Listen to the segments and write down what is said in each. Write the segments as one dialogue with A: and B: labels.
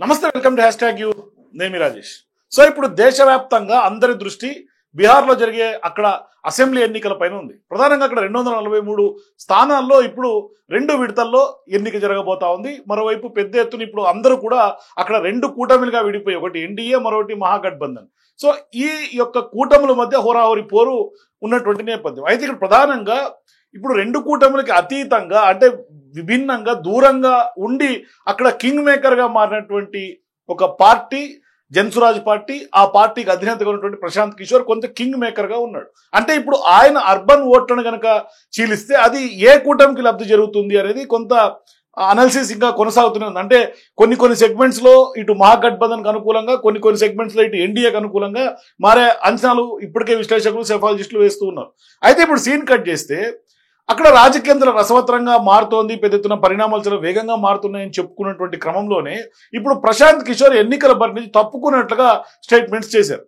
A: నమస్తే, welcome to hash you. నేను Rajesh. So ఇప్పుడు దేశవ్యాప్తంగా అందరి దృష్టి బీహార్లో జరిగే అక్కడ అసెంబ్లీ ఎన్నికల పైన ఉంది. ప్రధానంగా అక్కడ 243 స్థానాల్లో ఇప్పుడు 2 విడతల్లో ఎన్నిక జరగబోతా ఉంది. మరోవైపు పెద్ద ఎత్తున ఇప్పుడు అందరూ కూడా అక్కడ 2 కూటమిలుగా విడిపోయి, ఒకటి ఎన్డీఏ, మరొకటి మహాగఠబంధన్. సో ఈ యొక్క కూటముల మధ్య హోరాహోరీ పోరు ఉన్నటువంటి నేపథ్యం. అయితే ఇక్కడ ప్రధానంగా ఇప్పుడు 2 కూటములకి అతీతంగా, అంటే విభిన్నంగా, దూరంగా ఉండి అక్కడ కింగ్ మేకర్ గా మారినటువంటి ఒక పార్టీ జన్సురాజ్ పార్టీ. ఆ పార్టీకి అధినేతగా ఉన్నటువంటి ప్రశాంత్ కిషోర్ కొంత కింగ్ మేకర్ గా ఉన్నాడు. అంటే ఇప్పుడు ఆయన అర్బన్ ఓట్లను కనుక చీలిస్తే అది ఏ కూటమికి లబ్ధి జరుగుతుంది అనేది కొంత అనాలిసిస్ ఇంకా కొనసాగుతూనే ఉంది. అంటే కొన్ని సెగ్మెంట్స్ లో ఇటు మహాగఠబంధన్ కు అనుకూలంగా, కొన్ని సెగ్మెంట్స్ లో ఇటు ఎన్డీఏకి అనుకూలంగా మారే అంచనాలు ఇప్పటికే విశ్లేషకులు, సెఫాలజిస్టులు వేస్తూ ఉన్నారు. అయితే ఇప్పుడు సీన్ కట్ చేస్తే అక్కడ రాజకీయంలో రసవత్రంగా మారుతోంది, పెద్ద ఎత్తున పరిణామాలు చాలా వేగంగా మారుతున్నాయని చెప్పుకున్నటువంటి క్రమంలోనే ఇప్పుడు ప్రశాంత్ కిషోర్ ఎన్నికల బరి నుంచి తప్పుకున్నట్లుగా స్టేట్మెంట్స్ చేశారు.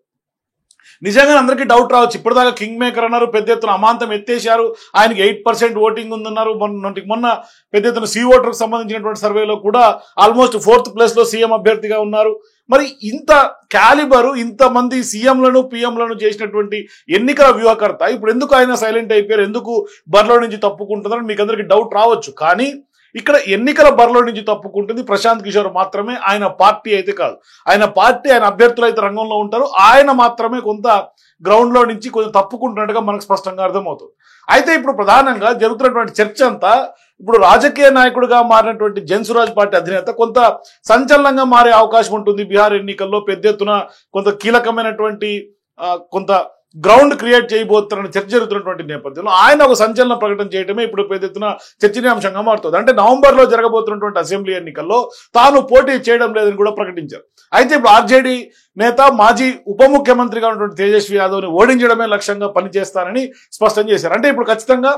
A: నిజంగా అందరికీ డౌట్ రావచ్చు. ఇప్పటిదాకా కింగ్ మేకర్ అన్నారు, పెద్ద ఎత్తున అమాంతం ఎత్తేశారు, ఆయనకి 8% ఓటింగ్ ఉందన్నారు. మొన్న పెద్ద ఎత్తున సి ఓటర్కి సంబంధించినటువంటి సర్వేలో కూడా ఆల్మోస్ట్ 4th ప్లేస్ లో సీఎం అభ్యర్థిగా ఉన్నారు. మరి ఇంత క్యాలిబరు, ఇంతమంది సీఎంలను పిఎంలను చేసినటువంటి ఎన్నికల వ్యూహకర్త ఇప్పుడు ఎందుకు ఆయన సైలెంట్ అయిపోయారు, ఎందుకు బరిలో నుంచి తప్పుకుంటున్నారని మీకు అందరికీ డౌట్ రావచ్చు. కానీ ఇక్కడ ఎన్నికల బరిలో నుంచి తప్పుకుంటుంది ప్రశాంత్ కిషోర్ మాత్రమే, ఆయన పార్టీ అయితే కాదు. ఆయన పార్టీ, ఆయన అభ్యర్థులు అయితే రంగంలో ఉంటారు, ఆయన మాత్రమే కొంత గ్రౌండ్ లో నుంచి కొంచెం తప్పుకుంటున్నట్టుగా మనకు స్పష్టంగా అర్థమవుతుంది. అయితే ఇప్పుడు ప్రధానంగా జరుగుతున్నటువంటి చర్చ అంతా ఇప్పుడు రాజకీయ నాయకుడిగా మారినటువంటి జన్సురాజ్ పార్టీ అధినేత కొంత సంచలనంగా మారే అవకాశం ఉంటుంది. బీహార్ ఎన్నికల్లో పెద్ద ఎత్తున కొంత కీలకమైనటువంటి కొంత గ్రౌండ్ క్రియేట్ చేయబోతున్న చర్చ జరుగుతున్నటువంటి నేపథ్యంలో ఆయన ఒక సంచలన ప్రకటన చేయడమే ఇప్పుడు పెద్ద ఎత్తున చర్చనీయాంశంగా మారుతుంది. అంటే నవంబర్లో జరగబోతున్నటువంటి అసెంబ్లీ ఎన్నికల్లో తాను పోటీ చేయడం లేదని కూడా ప్రకటించారు. అయితే ఇప్పుడు ఆర్జేడీ నేత, మాజీ ఉప ముఖ్యమంత్రిగా ఉన్నటువంటి తేజస్వి యాదవ్ని ఓడించడమే లక్ష్యంగా పనిచేస్తానని స్పష్టం చేశారు. అంటే ఇప్పుడు ఖచ్చితంగా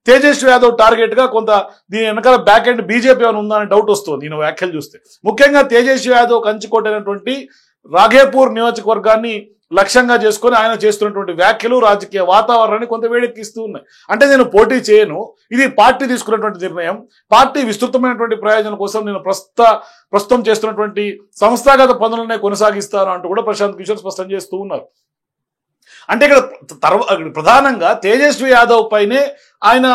A: తేజస్వి యాదవ్ టార్గెట్ గా కొంత దీని వెనకాల బ్యాక్ ఎండ్ బీజేపీ అని ఉందా అని డౌట్ వస్తుంది ఈయన వ్యాఖ్యలు చూస్తే. ముఖ్యంగా తేజస్వి యాదవ్ కంచుకోటైనటువంటి రాఘేపూర్ నియోజకవర్గాన్ని లక్ష్యంగా చేసుకుని ఆయన చేస్తున్నటువంటి వ్యాఖ్యలు రాజకీయ వాతావరణాన్ని కొంత వేడెక్కిస్తూ ఉన్నాయి. అంటే నేను పోటీ చేయను, ఇది పార్టీ తీసుకున్నటువంటి నిర్ణయం, పార్టీ విస్తృతమైనటువంటి ప్రయోజనం కోసం నేను ప్రస్తుతం చేస్తున్నటువంటి సంస్థాగత పనులనే కొనసాగిస్తాను అంటూ కూడా ప్రశాంత్ కిషోర్ స్పష్టం చేస్తూ ఉన్నారు. అంటే ఇక్కడ ప్రధానంగా తేజస్వి యాదవ్ పైనే ఆయన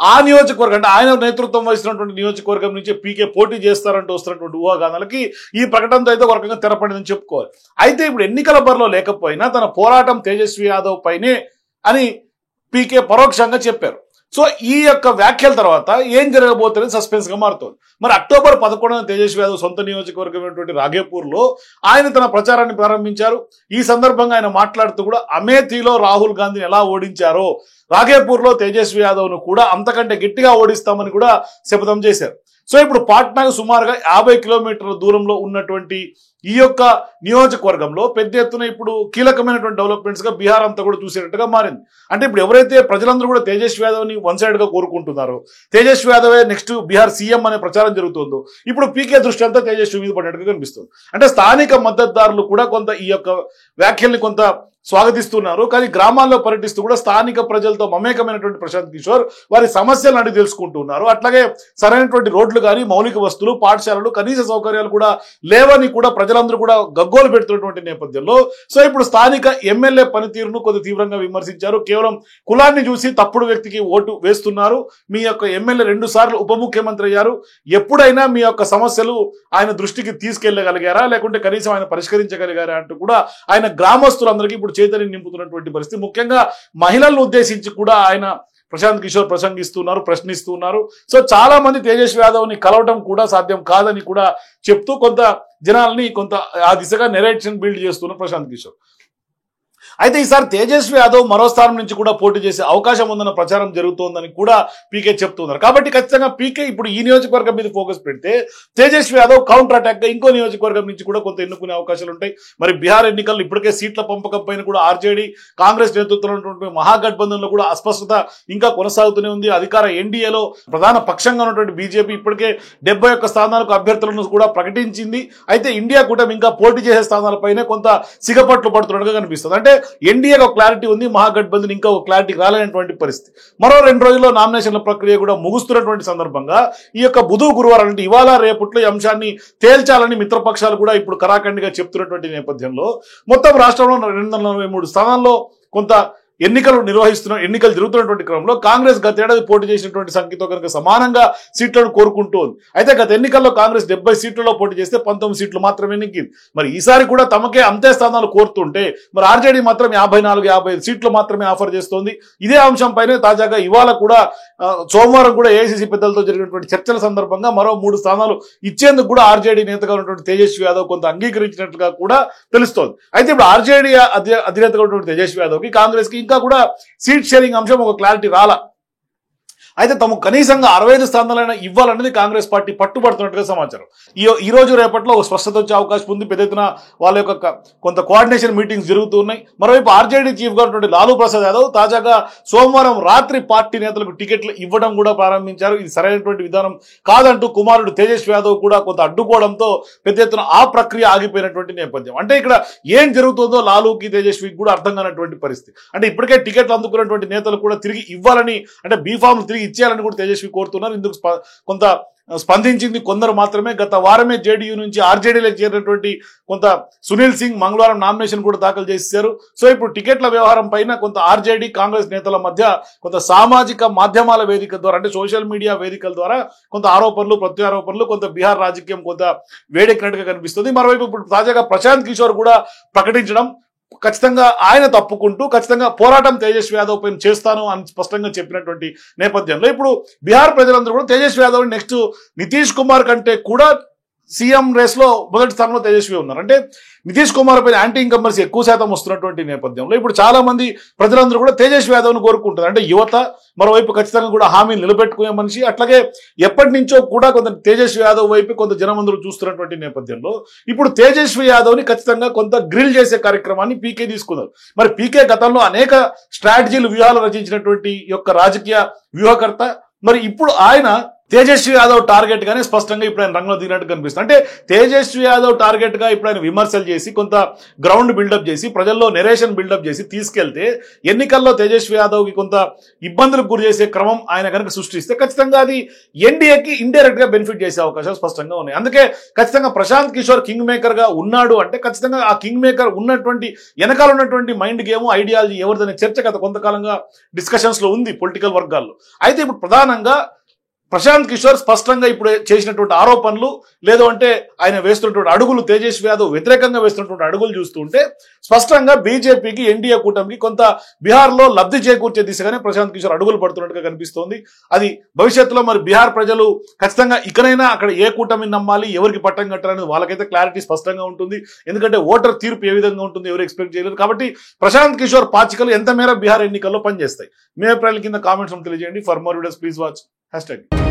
A: ఆ నియోజకవర్గం, అంటే ఆయన నేతృత్వం వహిస్తున్నటువంటి నియోజకవర్గం నుంచి పీకే పోటీ చేస్తారంటూ వస్తున్నటువంటి ఊహాగానాలకి ఈ ప్రకటనతో అయితే ఒక రకంగా తెరపడిందని చెప్పుకోవాలి. అయితే ఇప్పుడు ఎన్నికల బరిలో లేకపోయినా తన పోరాటం తేజస్వి యాదవ్ పైనే అని పీకే పరోక్షంగా చెప్పారు. సో ఈ యొక్క వ్యాఖ్యల తర్వాత ఏం జరగబోతుందని సస్పెన్స్ గా మారుతోంది. మరి అక్టోబర్ 11న తేజస్వి యాదవ్ సొంత నియోజకవర్గమైనటువంటి రాఘేపూర్ లో ఆయన తన ప్రచారాన్ని ప్రారంభించారు. ఈ సందర్భంగా ఆయన మాట్లాడుతూ కూడా అమేథీలో రాహుల్ గాంధీని ఎలా ఓడించారో రాఘేపూర్ లో తేజస్వి యాదవ్ ను కూడా అంతకంటే గట్టిగా ఓడిస్తామని కూడా శపథం చేశారు. సో ఇప్పుడు పాట్నాకు సుమారుగా 50 కిలోమీటర్ల దూరంలో ఉన్నటువంటి ఈ యొక్క నియోజకవర్గంలో పెద్ద ఎత్తున ఇప్పుడు కీలకమైనటువంటి డెవలప్మెంట్స్ గా బీహార్ అంతా కూడా చూసేటట్టుగా మారింది. అంటే ఇప్పుడు ఎవరైతే ప్రజలందరూ కూడా తేజస్వి యాదవ్ ని వన్ సైడ్ గా కోరుకుంటున్నారో, తేజస్వి యాదవే నెక్స్ట్ బీహార్ సీఎం అనే ప్రచారం జరుగుతుందో, ఇప్పుడు పీకే దృష్టి అంతా తేజస్వి మీద పడినట్టుగా కనిపిస్తుంది. అంటే స్థానిక మద్దతుదారులు కూడా కొంత ఈ యొక్క వ్యాఖ్యల్ని కొంత స్వాగతిస్తున్నారు. కానీ గ్రామాల్లో పర్యటిస్తూ కూడా స్థానిక ప్రజలతో మమేకమైనటువంటి ప్రశాంత్ కిషోర్ వారి సమస్యలను అడిగి తెలుసుకుంటున్నారు. అట్లాగే సరైనటువంటి రోడ్లు కానీ, మౌలిక వస్తువులు, పాఠశాలలు, కనీస సౌకర్యాలు కూడా లేవని కూడా ప్రజలందరూ కూడా గగ్గోలు పెడుతున్నటువంటి నేపథ్యంలో సో ఇప్పుడు స్థానిక ఎమ్మెల్యే పనితీరును కొద్ది తీవ్రంగా విమర్శించారు. కేవలం కులాన్ని చూసి తప్పుడు వ్యక్తికి ఓటు వేస్తున్నారు, మీ యొక్క ఎమ్మెల్యే 2 సార్లు ఉప ముఖ్యమంత్రి అయ్యారు, ఎప్పుడైనా మీ యొక్క సమస్యలు ఆయన దృష్టికి తీసుకెళ్లగలిగారా, లేకుంటే కనీసం ఆయన పరిష్కరించగలిగారా అంటూ కూడా ఆయన గ్రామస్తులందరికీ ఇప్పుడు చైతన్యం నింపుతున్నటువంటి పరిస్థితి. ముఖ్యంగా మహిళలను ఉద్దేశించి కూడా ఆయన ప్రశాంత్ కిషోర్ ప్రసంగిస్తున్నారు, ప్రశ్నిస్తున్నారు. సో చాలా మంది తేజస్వి యాదవ్ ని కలవటం కూడా సాధ్యం కాదని కూడా చెప్తూ కొంత జనాల్ని కొంత ఆ దిశగా నెరేషన్ బిల్డ్ చేస్తున్నారు ప్రశాంత్ కిషోర్. అయితే ఈసారి తేజస్వి యాదవ్ మరో స్థానం నుంచి కూడా పోటీ చేసే అవకాశం ఉందన్న ప్రచారం జరుగుతోందని కూడా పీకే చెప్తున్నారు. కాబట్టి ఖచ్చితంగా పీకే ఇప్పుడు ఈ నియోజకవర్గం మీద ఫోకస్ పెడితే తేజస్వి యాదవ్ కౌంటర్ అటాక్ గా ఇంకో నియోజకవర్గం నుంచి కూడా కొంత ఎన్నుకునే అవకాశాలు ఉంటాయి. మరి బీహార్ ఎన్నికల్లో ఇప్పటికే సీట్ల పంపకం పైన కూడా ఆర్జేడీ, కాంగ్రెస్ నేతృత్వంలో మహాగఠబంధన్ లో కూడా అస్పష్టత ఇంకా కొనసాగుతూనే ఉంది. అధికార ఎన్డీఏలో ప్రధాన పక్షంగా ఉన్నటువంటి బీజేపీ ఇప్పటికే 71 స్థానాలకు అభ్యర్థులను కూడా ప్రకటించింది. అయితే ఇండియా కూటమి ఇంకా పోటీ చేసే స్థానాలపైనే కొంత సిగపట్లు పడుతున్నట్టుగా కనిపిస్తుంది. అంటే ఎన్డీఏకి ఒక క్లారిటీ ఉంది, మహాగఠబంధన్ ఇంకా ఒక క్లారిటీ రాలేనటువంటి పరిస్థితి. మరో 2 రోజుల్లో నామినేషన్ల ప్రక్రియ కూడా ముగుస్తున్నటువంటి సందర్భంగా ఈ యొక్క బుధ గురువారం అంటే ఇవాళ రేపట్లో ఈ అంశాన్ని తేల్చాలని మిత్రపక్షాలు కూడా ఇప్పుడు కరాఖండిగా చెప్తున్నటువంటి నేపథ్యంలో మొత్తం రాష్ట్రంలో 243 స్థానాల్లో కొంత ఎన్నికలు జరుగుతున్నటువంటి క్రమంలో కాంగ్రెస్ గత ఏడాది పోటీ చేసినటువంటి సంఖ్యతో కనుక సమానంగా సీట్లను కోరుకుంటూ ఉంది. అయితే గత ఎన్నికల్లో కాంగ్రెస్ 70 సీట్లలో పోటీ చేస్తే 19 సీట్లు మాత్రమే నెగ్గింది. మరి ఈసారి కూడా తమకే అంతే స్థానాలు కోరుతుంటే మరి ఆర్జేడీ మాత్రం 54-55 సీట్లు మాత్రమే ఆఫర్ చేస్తోంది. ఇదే అంశంపైనే తాజాగా ఇవాళ కూడా సోమవారం కూడా ఏఐసీసీ పెద్దలతో జరిగినటువంటి చర్చల సందర్భంగా మరో 3 స్థానాలు ఇచ్చేందుకు కూడా ఆర్జేడీ నేతగా ఉన్నటువంటి తేజస్వి యాదవ్ కొంత అంగీకరించినట్లుగా కూడా తెలుస్తోంది. అయితే ఇప్పుడు ఆర్జేడీ అధినేతగా ఉన్నటువంటి తేజస్వి యాదవ్కి కాంగ్రెస్ కి ఇంకా కూడా సీట్ షేరింగ్ అంశం ఒక క్లారిటీ రాలా. అయితే తమకు కనీసంగా 65 స్థానాలైనా ఇవ్వాలనేది కాంగ్రెస్ పార్టీ పట్టుబడుతున్నట్టుగా సమాచారం. ఈ రోజు రేపట్లో ఒక స్పష్టత వచ్చే అవకాశం ఉంది. పెద్ద ఎత్తున వాళ్ళ యొక్క కొంత కోఆర్డినేషన్ మీటింగ్స్ జరుగుతున్నాయి. మరోవైపు ఆర్జేడీ చీఫ్ గా ఉన్నటువంటి లాలూ ప్రసాద్ యాదవ్ తాజాగా సోమవారం రాత్రి పార్టీ నేతలకు టికెట్లు ఇవ్వడం కూడా ప్రారంభించారు. ఇది సరైనటువంటి విధానం కాదంటూ కుమారుడు తేజస్వి యాదవ్ కూడా కొంత అడ్డుకోవడంతో పెద్ద ఎత్తున ఆ ప్రక్రియ ఆగిపోయినటువంటి నేపథ్యం. అంటే ఇక్కడ ఏం జరుగుతుందో లాలూకి తేజస్వికి కూడా అర్థం కానటువంటి పరిస్థితి. అంటే ఇప్పటికే టికెట్లు అందుకున్నటువంటి నేతలు కూడా తిరిగి ఇవ్వాలని అంటే బీఫామ్ తిరిగి ఇచ్చేయాలని కూడా తేజస్వి కోరుతున్నారు. ఇందుకు కొంత స్పందించింది కొందరు మాత్రమే. గత వారమే జేడీయూ నుంచి ఆర్జేడీలోకి చేరినటువంటి కొంత సునీల్ సింగ్ మంగళవారం నామినేషన్ కూడా దాఖలు చేశారు. సో ఇప్పుడు టికెట్ల వ్యవహారం పైన కొంత ఆర్జేడీ కాంగ్రెస్ నేతల మధ్య కొంత సామాజిక మాధ్యమాల వేదిక ద్వారా అంటే సోషల్ మీడియా వేదికల ద్వారా కొంత ఆరోపణలు ప్రత్యారోపణలు కొంత బీహార్ రాజకీయం కొంత వేడెక్కినట్టుగా కనిపిస్తుంది. మరోవైపు ఇప్పుడు తాజాగా ప్రశాంత్ కిషోర్ కూడా ప్రకటించడం ఖచ్చితంగా ఆయన తప్పుకుంటూ ఖచ్చితంగా పోరాటం తేజస్వి యాదవ్ పైన చేస్తాను అని స్పష్టంగా చెప్పినటువంటి నేపథ్యంలో ఇప్పుడు బీహార్ ప్రజలందరూ కూడా తేజస్వి యాదవ్ నెక్స్ట్ నితీష్ కుమార్ కంటే కూడా సీఎం రేస్ లో మొదటి స్థానంలో తేజస్వి ఉన్నారు. అంటే నితీష్ కుమార్ పైన యాంటీ ఇన్కంబర్సీ ఎక్కువ శాతం వస్తున్నటువంటి నేపథ్యంలో ఇప్పుడు చాలా మంది ప్రజలందరూ కూడా తేజస్వి యాదవ్ను కోరుకుంటారు. అంటే యువత మరోవైపు ఖచ్చితంగా కూడా హామీలు నిలబెట్టుకునే మనిషి, అట్లాగే ఎప్పటి నుంచో కూడా కొంత తేజస్వి యాదవ్ వైపు కొంత జనమందరూ చూస్తున్నటువంటి నేపథ్యంలో ఇప్పుడు తేజస్వి యాదవ్ని ఖచ్చితంగా కొంత గ్రిల్ చేసే కార్యక్రమాన్ని పీకే తీసుకున్నారు. మరి పీకే గతంలో అనేక స్ట్రాటజీలు వ్యూహాలు రచించినటువంటి యొక్క రాజకీయ వ్యూహకర్త. మరి ఇప్పుడు ఆయన తేజస్వి యాదవ్ టార్గెట్ గానే స్పష్టంగా ఇప్పుడు ఆయన రంగంలో దిగినట్టు కనిపిస్తుంది. అంటే తేజస్వి యాదవ్ టార్గెట్ గా ఇప్పుడు ఆయన విమర్శలు చేసి కొంత గ్రౌండ్ బిల్డప్ చేసి ప్రజల్లో నెరేషన్ బిల్డప్ చేసి తీసుకెళ్తే ఎన్నికల్లో తేజస్వి యాదవ్ కి కొంత ఇబ్బందులకు గురి చేసే క్రమం ఆయన కనుక సృష్టిస్తే ఖచ్చితంగా అది ఎన్డీఏకి ఇండైరెక్ట్ గా బెనిఫిట్ చేసే అవకాశాలు స్పష్టంగా ఉన్నాయి. అందుకే ఖచ్చితంగా ప్రశాంత్ కిషోర్ కింగ్ మేకర్ గా ఉన్నాడు అంటే ఖచ్చితంగా ఆ కింగ్ మేకర్ ఉన్నటువంటి వెనకాల ఉన్నటువంటి మైండ్ గేమ్ ఐడియాలజీ ఎవరిదనే చర్చ గత కొంతకాలంగా డిస్కషన్స్ లో ఉంది పొలిటికల్ వర్గాల్లో. అయితే ఇప్పుడు ప్రధానంగా ప్రశాంత్ కిషోర్ స్పష్టంగా ఇప్పుడు చేసినటువంటి ఆరోపణలు లేదు అంటే ఆయన వేస్తున్నటువంటి అడుగులు తేజస్వి యాదవ్ వ్యతిరేకంగా వేస్తున్నటువంటి అడుగులు చూస్తుంటే స్పష్టంగా బీజేపీకి ఎన్డీఏ కూటమికి కొంత బీహార్లో లబ్ధి చేకూర్చే దిశగానే ప్రశాంత్ కిషోర్ అడుగులు పడుతున్నట్టుగా కనిపిస్తోంది. అది భవిష్యత్తులో మరి బీహార్ ప్రజలు ఖచ్చితంగా ఇకనైనా అక్కడ ఏ కూటమిని నమ్మాలి ఎవరికి పట్టం కట్టాలనేది వాళ్ళకైతే క్లారిటీ స్పష్టంగా ఉంటుంది. ఎందుకంటే ఓటర్ తీర్పు ఏ విధంగా ఉంటుంది ఎవరు ఎక్స్పెక్ట్ చేయలేదు. కాబట్టి ప్రశాంత్ కిషోర్ పాచికలు ఎంత మేర బీహార్ ఎన్నికల్లో పనిచేస్తాయి. మీ అభిప్రాయాల కింద కామెంట్స్ తెలియజేయండి. For more videos please watch #.